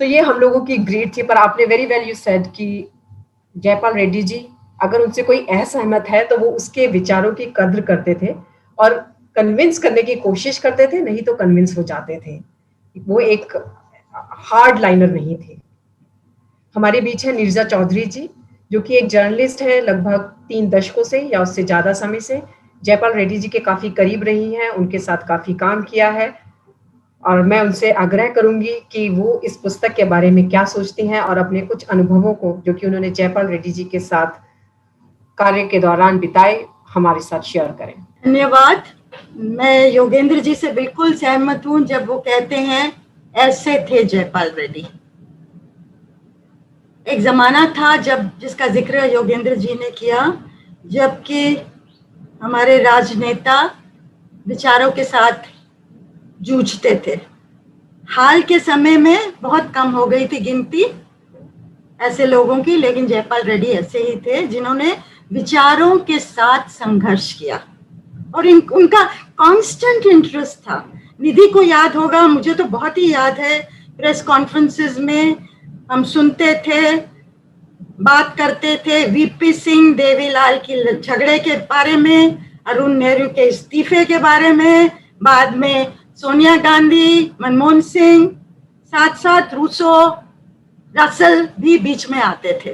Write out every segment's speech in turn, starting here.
तो ये हम लोगों की ग्रीड थी। पर आपने वेरी वेल यू सेड कि जयपाल रेड्डी जी, अगर उनसे कोई असहमत है तो वो उसके विचारों की कद्र करते थे और कन्विंस करने की कोशिश करते थे, नहीं तो कन्विंस हो जाते थे। वो एक हार्ड लाइनर नहीं थे। हमारे बीच है नीरजा चौधरी जी, जो कि एक जर्नलिस्ट है लगभग 3 दशकों से या उससे ज़्यादा समय से। जयपाल रेड्डी जी के काफ़ी करीब रही हैं, उनके साथ काफ़ी काम किया है और मैं उनसे आग्रह करूँगी कि वो इस पुस्तक के बारे में क्या सोचती हैं और अपने कुछ अनुभवों को, जो कि उन्होंने जयपाल रेड्डी जी के साथ कार्य के दौरान बिताए, हमारे साथ शेयर करें। धन्यवाद। मैं योगेंद्र जी से बिल्कुल सहमत हूँ जब वो कहते हैं ऐसे थे जयपाल रेड्डी। एक जमाना था जब, जिसका जिक्र योगेंद्र जी ने किया, जबकि हमारे राजनेता विचारों के साथ जूझते थे। हाल के समय में बहुत कम हो गई थी गिनती ऐसे लोगों की, लेकिन जयपाल रेड्डी ऐसे ही थे जिन्होंने विचारों के साथ संघर्ष किया और उनका कांस्टेंट इंटरेस्ट था। निधि को याद होगा, मुझे तो बहुत ही याद है, प्रेस कॉन्फ्रेंसेस में हम सुनते थे, बात करते थे वीपी सिंह देवीलाल की झगड़े के बारे में, अरुण नेहरू के इस्तीफे के बारे में, बाद में सोनिया गांधी, मनमोहन सिंह, साथ साथ रूसो, रसल भी बीच में आते थे।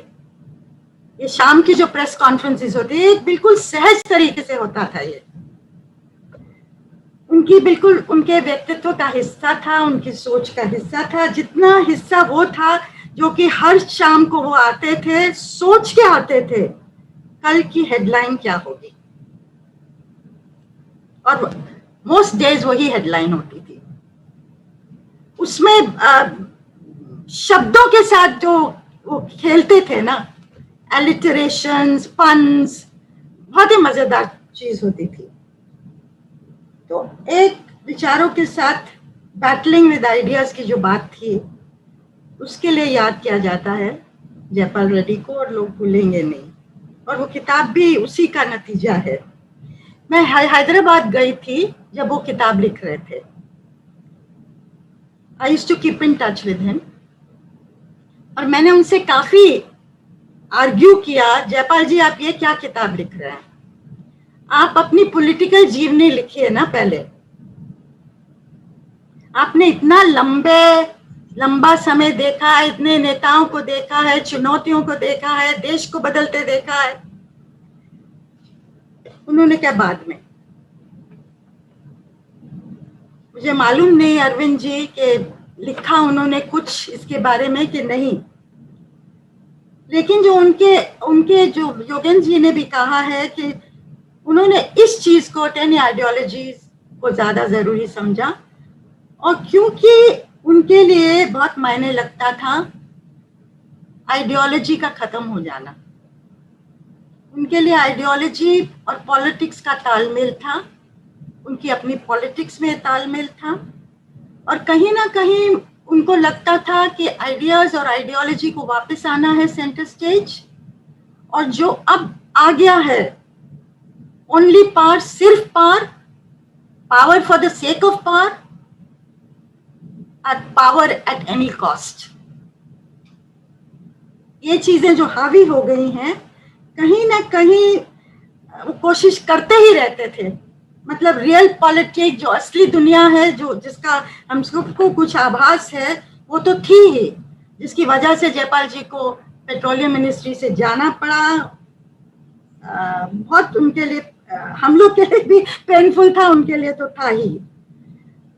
ये शाम की जो प्रेस कॉन्फ्रेंसेस होती है बिल्कुल सहज तरीके से होता था। ये उनकी बिल्कुल उनके व्यक्तित्व का हिस्सा था, उनकी सोच का हिस्सा था। जितना हिस्सा वो था, जो कि हर शाम को वो आते थे, सोच के आते थे कल की हेडलाइन क्या होगी, और मोस्ट डेज वही हेडलाइन होती थी। उसमें शब्दों के साथ जो वो खेलते थे ना, एलिटरेशंस, पन्स, बहुत ही मजेदार चीज होती थी। तो एक विचारों के साथ बैटलिंग विद आइडियाज की जो बात थी, उसके लिए याद किया जाता है जयपाल रेड्डी को, और लोग भूलेंगे नहीं। और वो किताब भी उसी का नतीजा है। मैं हैदराबाद गई थी जब वो किताब लिख रहे थे। I used to keep in touch with him, और मैंने उनसे काफी आर्ग्यू किया, जयपाल जी आप ये क्या किताब लिख रहे हैं, आप अपनी पॉलिटिकल जीवनी लिखिए ना पहले। आपने इतना लंबा समय देखा है, इतने नेताओं को देखा है, चुनौतियों को देखा है, देश को बदलते देखा है। उन्होंने क्या बाद में, मुझे मालूम नहीं अरविंद जी के लिखा उन्होंने कुछ इसके बारे में कि नहीं, लेकिन जो उनके जो योगेंद्र जी ने भी कहा है कि उन्होंने इस चीज को, 10 आइडियोलॉजीज को ज्यादा जरूरी समझा, और क्योंकि उनके लिए बहुत मायने लगता था आइडियोलॉजी का खत्म हो जाना। उनके लिए आइडियोलॉजी और पॉलिटिक्स का तालमेल था, उनकी अपनी पॉलिटिक्स में तालमेल था, और कहीं ना कहीं उनको लगता था कि आइडियाज और आइडियोलॉजी को वापस आना है सेंटर स्टेज, और जो अब आ गया है ओनली पावर, सिर्फ power for the sake of power, at power at any cost. ये चीजें जो हावी हो गई हैं, कहीं ना कहीं वो कोशिश करते ही रहते थे। मतलब रियल पॉलिटिक्स, जो असली दुनिया है, जो जिसका हम सबको कुछ आभास है, वो तो थी ही, जिसकी वजह से जयपाल जी को पेट्रोलियम मिनिस्ट्री से जाना पड़ा। बहुत उनके लिए, हम लोग के लिए भी पेनफुल था, उनके लिए तो था ही।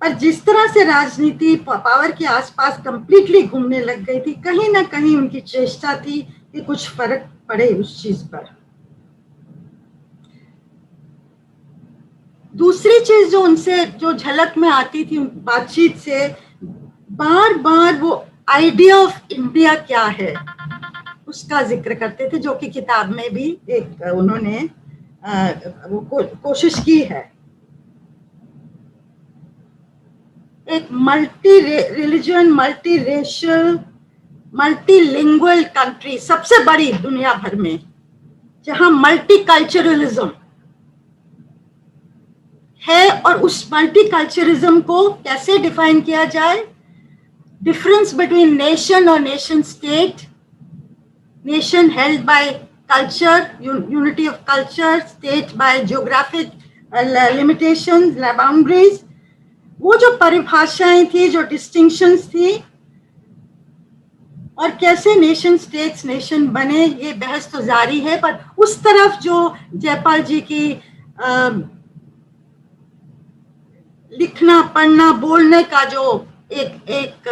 पर जिस तरह से राजनीति पावर के आसपास कंप्लीटली घूमने लग गई थी, कहीं ना कहीं उनकी चेष्टा थी कि कुछ फर्क पड़े उस चीज पर। दूसरी चीज जो उनसे जो झलक में आती थी बातचीत से, बार बार वो आइडिया ऑफ इंडिया क्या है उसका जिक्र करते थे, जो कि किताब में भी एक उन्होंने वो कोशिश की है। एक multi religion, multi racial, multilingual country, सबसे बड़ी दुनिया भर में, जहां मल्टीकल्चरलिज्म है, और उस मल्टीकल्चरलिज्म को कैसे डिफाइन किया जाए, difference between nation or nation state, nation held by culture, unity of culture, state by geographic limitations, boundaries, वो जो परिभाषाएं थी, जो distinctions थी, और कैसे नेशन स्टेट्स नेशन बने, ये बहस तो जारी है, पर उस तरफ जो जयपाल जी की लिखना, पढ़ना, बोलने का जो एक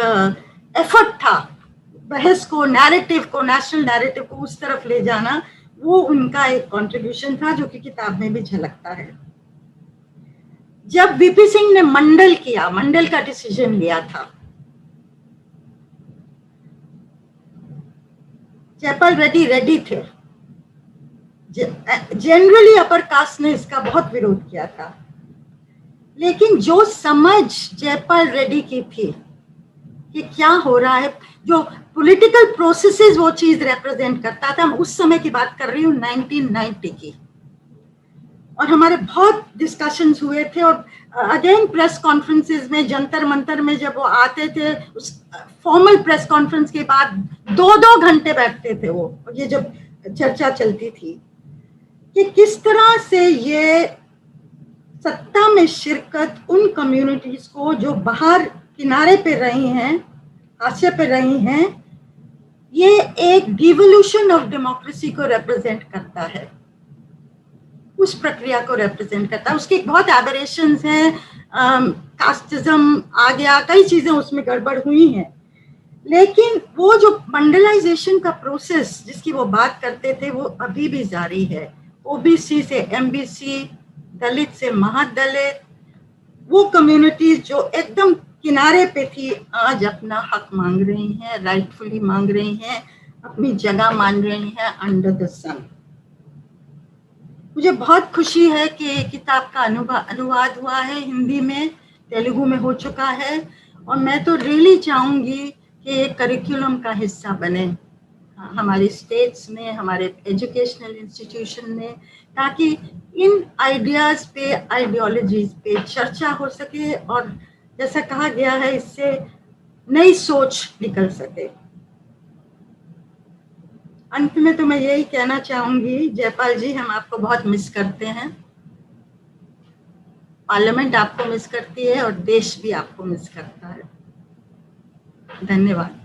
एफर्ट था, बहस को, नैरेटिव को, नेशनल नैरेटिव को उस तरफ ले जाना, वो उनका एक कंट्रीब्यूशन था जो कि किताब में भी झलकता है। जब वीपी सिंह ने मंडल का डिसीजन लिया था, जयपाल रेड्डी थे। जनरली अपर कास्ट ने इसका बहुत विरोध किया था, लेकिन जो समझ जयपाल रेड्डी की थी कि क्या हो रहा है, जो पॉलिटिकल प्रोसेसेस वो चीज रिप्रेजेंट करता था, उस समय की बात कर रही हूँ 1990 की, और हमारे बहुत डिस्कशंस हुए थे, और अगेन प्रेस कॉन्फ्रेंसेस में, जंतर मंतर में जब वो आते थे, उस फॉर्मल प्रेस कॉन्फ्रेंस के बाद 2-2 घंटे बैठते थे वो, और ये जब चर्चा चलती थी कि किस तरह से ये सत्ता में शिरकत उन कम्युनिटीज को जो बाहर किनारे पे रही हैं, हाशिए पे रही हैं, ये एक डिवोल्यूशन ऑफ डेमोक्रेसी को रिप्रेजेंट करता है, उस प्रक्रिया को रिप्रेजेंट करता है। उसकी बहुत एबरेशंस हैं, कास्टिज्म आ गया, कई चीजें उसमें गड़बड़ हुई हैं, लेकिन वो जो मंडलाइजेशन का प्रोसेस जिसकी वो बात करते थे, वो अभी भी जारी है। ओबीसी से एमबीसी, दलित से महादलित, वो कम्युनिटीज जो एकदम किनारे पे थी, आज अपना हक मांग रही हैं, राइटफुली मांग रही हैं, अपनी जगह मान रही हैं अंडर द सन। मुझे बहुत खुशी है कि किताब का अनुवाद हुआ है, हिंदी में, तेलुगु में हो चुका है, और मैं तो रियली चाहूंगी कि एक करिकुलम का हिस्सा बने हमारी स्टेट्स में, हमारे एजुकेशनल इंस्टीट्यूशन में, ताकि इन आइडियाज पे, आइडियोलॉजीज पे चर्चा हो सके, और जैसा कहा गया है, इससे नई सोच निकल सके। अंत में तो मैं यही कहना चाहूंगी, जयपाल जी, हम आपको बहुत मिस करते हैं, पार्लियामेंट आपको मिस करती है, और देश भी आपको मिस करता है। धन्यवाद।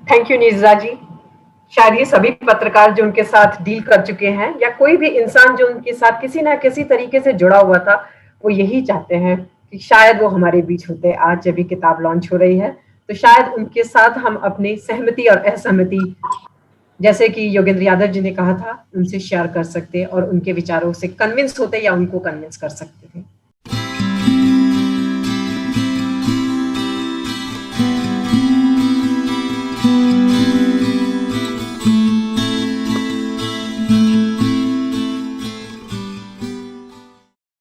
थैंक यू नीरजा जी। शायद ये सभी पत्रकार जो उनके साथ डील कर चुके हैं, या कोई भी इंसान जो उनके साथ किसी ना किसी तरीके से जुड़ा हुआ था, वो यही चाहते हैं कि शायद वो हमारे बीच होते। आज जब ये किताब लॉन्च हो रही है, तो शायद उनके साथ हम अपनी सहमति और असहमति, जैसे कि योगेंद्र यादव जी ने कहा था, उनसे शेयर कर सकते और उनके विचारों से कन्विंस होते या उनको कन्विंस कर सकते थे।